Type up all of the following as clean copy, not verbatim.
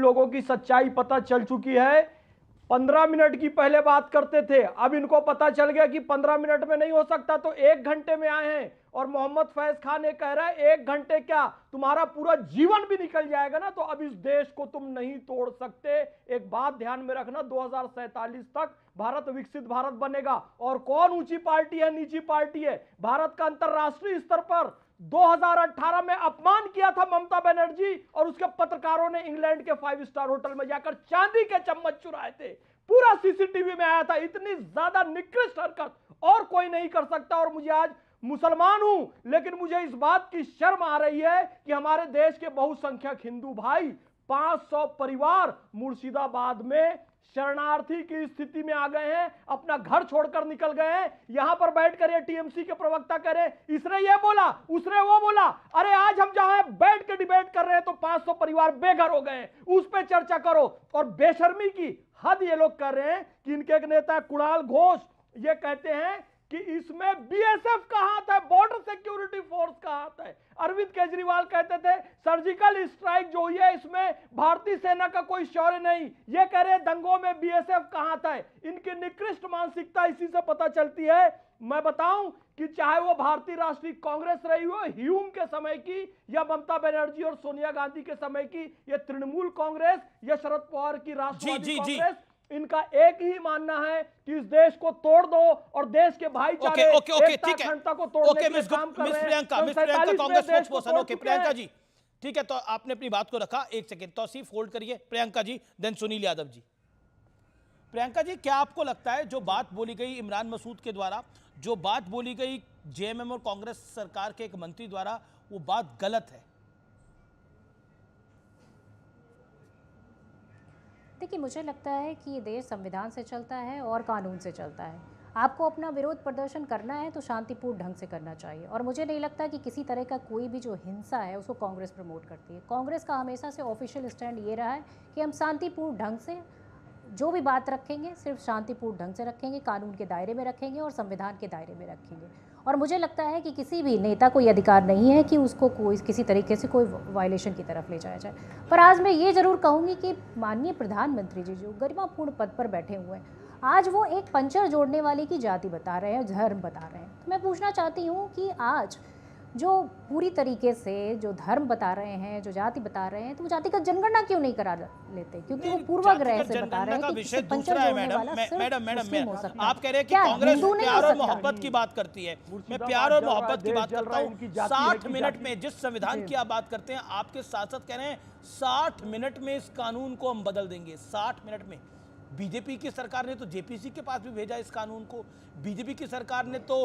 लोगों की सच्चाई पता चल चुकी है। 15 मिनट की पहले बात करते थे, अब इनको पता चल गया कि 15 मिनट में नहीं हो सकता, तो 1 घंटे में आए हैं। और मोहम्मद फैज खान ये कह रहा है 1 घंटे क्या, तुम्हारा पूरा जीवन भी निकल जाएगा ना, तो अब इस देश को तुम नहीं तोड़ सकते। एक बात ध्यान में रखना, 2047 तक भारत विकसित भारत बनेगा। और कौन ऊंची पार्टी है, नीची पार्टी है? भारत का अंतरराष्ट्रीय स्तर पर 2018 में अपमान किया था ममता बनर्जी, और उसके पत्रकारों ने इंग्लैंड के 5 स्टार होटल में जाकर चांदी के चम्मच चुराए थे। पूरा सीसीटीवी में आया था। इतनी ज्यादा निकृष्ट हरकत और कोई नहीं कर सकता। और मुझे आज, मुसलमान हूं लेकिन मुझे इस बात की शर्म आ रही है कि हमारे देश के बहुसंख्यक हिंदू भाई, 500 परिवार मुर्शिदाबाद में शरणार्थी की स्थिति में आ गए हैं, अपना घर छोड़कर निकल गए हैं। यहां पर बैठकर ये टीएमसी के प्रवक्ता कह रहे, इसने ये बोला, उसने वो बोला। अरे आज हम जहां बैठ के डिबेट कर रहे हैं तो 500 परिवार बेघर हो गए, उस पर चर्चा करो। और बेशर्मी की हद ये लोग कर रहे हैं कि इनके एक नेता कुणाल घोष ये कहते हैं कि इसमें बीएसएफ का हाथ है, बॉर्डर सिक्योरिटी फोर्स का हाथ है। अरविंद केजरीवाल कहते थे सर्जिकल स्ट्राइक जो हुई है इसमें भारतीय सेना का कोई शौर्य नहीं। ये कह रहे दंगों में बीएसएफ का हाथ है। इनकी निकृष्ट मानसिकता इसी से पता चलती है। मैं बताऊं कि चाहे वो भारतीय राष्ट्रीय कांग्रेस रही हो ह्यूम के समय की, या ममता बनर्जी और सोनिया गांधी के समय की, या तृणमूल कांग्रेस, या शरद पवार की राष्ट्रवादी कांग्रेस, इनका एक ही मानना है कि इस देश को तोड़ दो और देश के भाईचारे अखंडता को तोड़ने के लिए काम कर रहे हैं। कांग्रेस स्पोक्सपर्सन। ओके प्रियंका जी, ठीक है, तो आपने अपनी बात को रखा। एक सेकंड तौसीफ होल्ड करिए। प्रियंका जी, देन सुनील यादव जी। प्रियंका जी, क्या आपको लगता है जो बात बोली गई इमरान मसूद के द्वारा, जो बात बोली गई जेएमएम और कांग्रेस सरकार के एक मंत्री द्वारा, वो बात गलत है? देखिए, मुझे लगता है कि ये देश संविधान से चलता है और कानून से चलता है। आपको अपना विरोध प्रदर्शन करना है तो शांतिपूर्ण ढंग से करना चाहिए। और मुझे नहीं लगता कि किसी तरह का कोई भी जो हिंसा है उसको कांग्रेस प्रमोट करती है। कांग्रेस का हमेशा से ऑफिशियल स्टैंड ये रहा है कि हम शांतिपूर्ण ढंग से जो भी बात रखेंगे सिर्फ शांतिपूर्ण ढंग से रखेंगे, कानून के दायरे में रखेंगे और संविधान के दायरे में रखेंगे। और मुझे लगता है कि किसी भी नेता को ये अधिकार नहीं है कि उसको कोई किसी तरीके से कोई वायलेशन की तरफ ले जाया जाए। पर आज मैं ये ज़रूर कहूँगी कि माननीय प्रधानमंत्री जी जो गरिमापूर्ण पद पर बैठे हुए हैं, आज वो एक पंचर जोड़ने वाले की जाति बता रहे हैं, धर्म बता रहे हैं। तो मैं पूछना चाहती हूँ कि आज जो पूरी तरीके से जो धर्म बता रहे हैं, जो जाति बता रहे हैं, तो वो जाति का जनगणना क्यों नहीं करा लेते? क्योंकि वो पूर्वाग्रह से बता रहे हैं कि पंचर जोड़ने वाला मैडम हो सकता है। आप कह रहे हैं कि कांग्रेस प्यार और मोहब्बत की बात करती है। मैं प्यार और मोहब्बत की बात करता हूँ। 60 मिनट में जिस संविधान की आप बात करते हैं, आपके सांसद कह रहे हैं 60 मिनट में इस कानून को हम बदल देंगे। 60 मिनट में। बीजेपी की सरकार ने तो जेपीसी के पास भी भेजा इस कानून को। बीजेपी की सरकार ने तो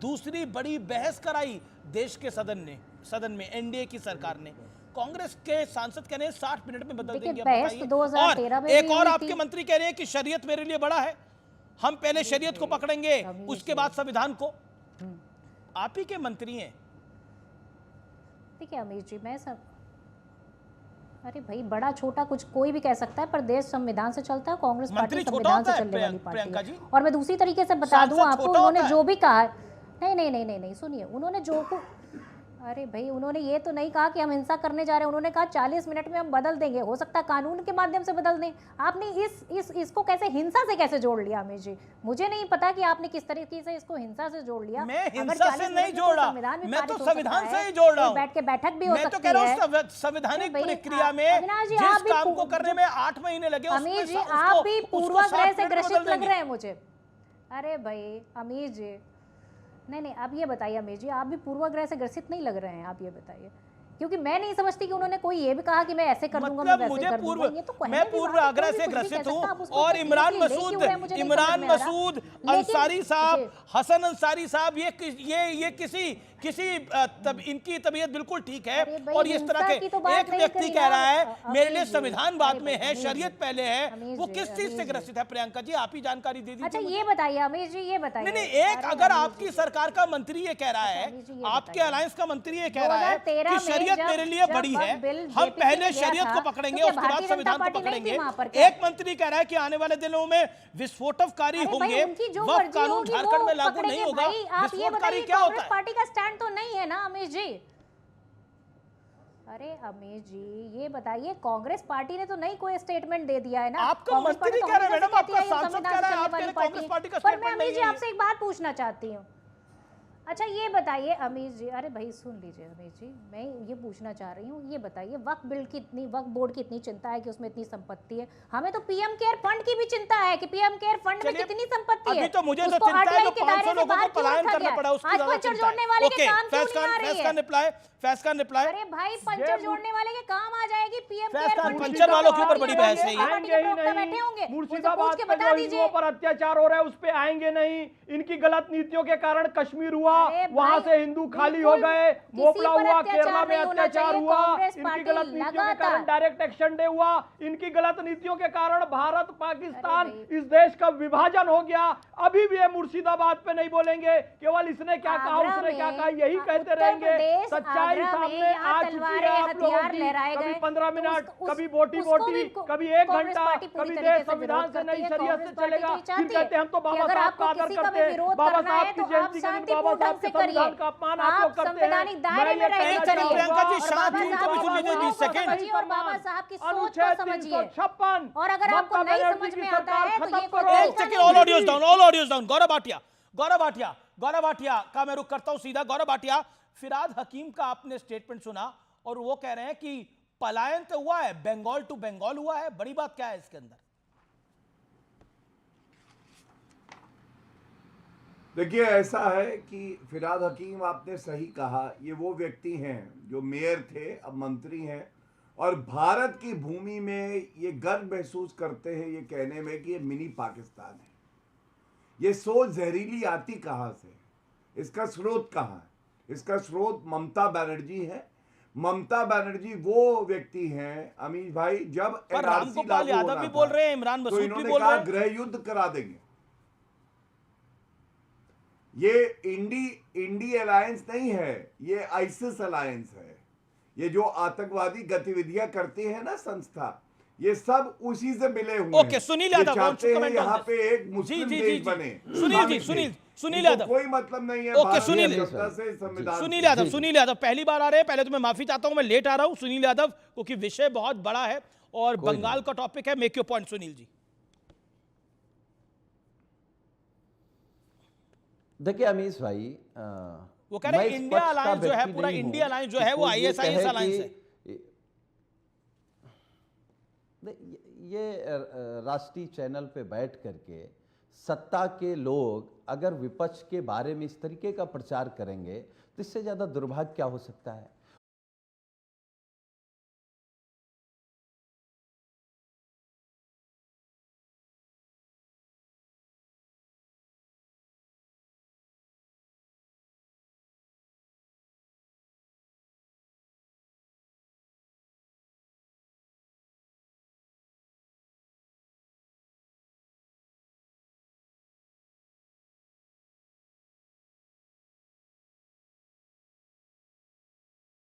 दूसरी बड़ी बहस कराई देश के सदन में एनडीए की सरकार ने। कांग्रेस के सांसद कह रहे हैं 60 मिनट में बदल देंगे। और एक और आपके मंत्री कह रहे हैं कि शरीयत मेरे लिए बड़ा है, हम पहले शरीयत को पकड़ेंगे उसके बाद संविधान को। आप ही के मंत्री हैं। देखिए अमीर जी, मैं सब अरे भाई बड़ा छोटा कुछ कोई भी कह सकता है, पर देश संविधान से चलता है। कांग्रेस पार्टी संविधान से चलने वाली पार्टी है। और मैं दूसरी तरीके से बता दूं आपको, उन्होंने जो भी कहा, नहीं सुनिए, उन्होंने जो अरे भाई उन्होंने ये तो नहीं कहा कि हम हिंसा करने जा रहे हैं। उन्होंने कहा 40 मिनट में हम बदल देंगे। हो सकता है कानून के माध्यम से बदल दें। आपने इसको कैसे हिंसा से कैसे जोड़ लिया अमित जी? मुझे नहीं पता कि आपने किस तरीके से इसको हिंसा से जोड़ लिया। मैं हिंसा से नहीं जोड़ा, मैं तो संविधान से ही जोड़ रहा हूँ। बैठ के बैठक भी हो सकती है। मैं तो कह रहा हूँ संवैधानिक प्रक्रिया में जिस काम को करने में 8 महीने लगे, अमित जी आप भी पूर्वाग्रह से ग्रसित लग रहे हैं मुझे। अरे भाई अमित जी, नहीं अब ये बताइए अमीर जी, आप भी पूर्वाग्रह से ग्रसित नहीं लग रहे हैं? आप ये बताइए, क्योंकि मैं नहीं समझती कि उन्होंने कोई ये भी कहा कि मैं ऐसे कर दूंगा, मैं वैसे कर दूंगा। ये तो मैं पूर्वाग्रह से ग्रसित हूं। और इमरान मसूद, अंसारी साहब, हसन अंसारी साहब, ये किसी इनकी तबीयत बिल्कुल ठीक है। और इस तरह के एक व्यक्ति कह रहा है मेरे लिए संविधान बाद में है, शरीयत पहले है, वो किस चीज से ग्रसित है? प्रियंका जी आप ही जानकारी दे दीजिए। अच्छा ये बताइए अमीर जी, ये बताइए। नहीं, एक अगर आपकी सरकार का मंत्री ये कह रहा है, आपके अलायंस का मंत्री ये कह रहा है कि शरीयत मेरे लिए बड़ी है, हम पहले शरीयत को पकड़ेंगे उसके बाद संविधान को पकड़ेंगे। एक मंत्री कह रहा है कि आने वाले दिनों में विस्फोटकारी होंगे, वक्फ कानून झारखंड में लागू नहीं होगा। विस्फोटकारी क्या होता है? पार्टी का स्टैंड तो नहीं है ना अमित जी। अरे अमीश जी, ये बताइए, कांग्रेस पार्टी ने तो नहीं कोई स्टेटमेंट दे दिया है ना। आपका कांग्रेस मंत्री पार्टी तो कह रहे हैं हमेशा मैडम, से कहती आपका है, ये सांसद संविधान कह रहा है, से चलने आपके वाली लिए पार्टी कांग्रेस है। पार्टी का पर मैं स्टेटमेंट अमीश जी नहीं है। आपसे एक बात पूछना चाहती हूँ। अच्छा ये बताइए अमीश जी, अरे भाई सुन लीजिए अमीश जी, मैं ये पूछना चाह रही हूँ, ये बताइए वक्फ बिल की इतनी, वक्फ बोर्ड की इतनी चिंता है कि उसमें इतनी संपत्ति है, हमें तो पीएम केयर फंड की भी चिंता है कि पीएम केयर फंड में चलिए, कितनी संपत्ति है। अभी तो मुझे तो उसको चिंता है RTI जो के दायरे 500 से लोगों बाहर को क्यों पलायन रखा करना गया? पड़ा, उसकी आज ज्यादा पंचर चिंता जोड़ने है। वाले के ओके, काम क्यों नहीं आ रही फैज का है? रिप्लाई, फैज का रिप्लाई। अरे भाई पंचर जोड़ने वाले के काम आ जाएगी पीएम फैज केयर का फंड। पंचर वालों के ऊपर बड़ी बहस है ये। आएंगे ही बैठे नहीं। होंगे, मुर्शिदाबाद के में बता जो दीजिए। हिंदुओं पर अत्याचार हो रहा है उस पे आएंगे नहीं। इनकी गलत नीतियों के कारण कश्मीर हुआ, अरे वहां भाई, से हिंदू खाली हो बिल्कुल गए, किसी मोपला पर हुआ, अत्याचार केरला में नहीं होना अत्याचार चाहिए। हुआ, कांग्रेस इनकी पार्टी गलत नीतियों के लगातार- कारण डायरेक्ट एक्शन डे हुआ, इनकी गलत नीतियों के कारण भारत पाकिस्तान अरे इस देश का विभाजन हो गया। अभी भी ये मुर्शिदाबाद पे नहीं बोलेंगे, केवल इसने क्या कहा आगरा उसने क्या में, कहा यही कहते उत्तर रहेंगे। प्रदेश, सच्चाई आगरा में सामने यहाँ आ चुकी तलवारें, है आप लोगों हथियार की। लहराए कभी गए, 15 तो मिनट, उस- कभी बोटी उसको बोटी, भी कभी 1 कांग्रेस घंटा, पार्टी पूरी कभी तरीके देश से संविधान विरोध से करती नई है। शरीयत कांग्रेस से पार्टी चलेगा। तो ये फिर चाहती कहते हैं हम तो है बाबा कि अगर साहब आपको का आदर किसी का करते भी हैं, विरोध बाबा करना साहब है की तो जयंती आप के दिन बाबा शांतिपूर्ण साहब ढंग के से करिए। संविधान का अपमान आप आप लोग करते हैं। संवैधानिक दायरे मैं में ये रह के कहना करिए। चाहूंगा, प्रियंका जी, और शांत बाबा हुई तो साहब भी की सुन लीजिए, सोच 20 को सेकंड। समझिए और बाबा साहब की सोच को अनुच्छेद समझिए। 356 और अगर आपको नहीं समझ में आता है तो ये कोई एक तरीका सेकंड, नहीं ऑल है। Audios down, all audios down. Gaurav Bhatia, Gaurav Bhatia, Gaurav Bhatia का मैं रुख करता हूं सीधा। गौरव भाटिया, फिराद हकीम का आपने स्टेटमेंट सुना और वो कह रहे हैं कि पलायन तो हुआ है, बंगाल टू बंगाल हुआ है, बड़ी बात क्या है इसके अंदर? देखिए ऐसा है कि फिराद हकीम आपने सही कहा, ये वो व्यक्ति हैं जो मेयर थे अब मंत्री हैं और भारत की भूमि में ये गर्व महसूस करते हैं ये कहने में कि ये मिनी पाकिस्तान है। ये सोच जहरीली आती कहाँ से, इसका स्रोत कहाँ है? इसका स्रोत ममता बनर्जी है। ममता बनर्जी वो व्यक्ति हैं अमीश भाई, जब पर NRC रामगोपाल लागू यादव होना भी था, बोल रहे हैं, इमरान तो मसूद भी इन्होंने बोल कहा रहे हैं। गृह युद्ध करा देंगे। ये इंडी अलायंस नहीं है, ये आइसिस अलायंस है। ये जो आतंकवादी गतिविधियां करती है ना संस्था, ये सब उसी से मिले हुए ओके, हैं। सुनील ये यादव, चाहते हैं comment on यहाँ this. पे एक मुस्लिम देश बने। सुनील जी, इस्लामिक देश। सुनील इनको यादव। कोई मतलब नहीं है ओके, भारतीय सुनील। जनता से, संविधान सुनील से। यादव, सुनील यादव पहली बार आ रहे हैं, पहले तो मैं माफी चाहता हूं, मैं लेट आ रहा हूं सुनील यादव, क्योंकि विषय बहुत बड़ा है और बंगाल का टॉपिक है। Make your point Sunil ji. देखिए अमीश भाई, वो कह रहे हैं मैं इस इंडिया पक्ष का अलायंस जो है, व्यक्ति पूरा नहीं हूं इंडिया अलायंस जो कि है वो कोई ये ISIS कहे अलायंस है। ये राष्ट्रीय चैनल पे बैठ करके सत्ता के लोग अगर विपक्ष के बारे में इस तरीके का प्रचार करेंगे तो इससे ज्यादा दुर्भाग्य क्या हो सकता है।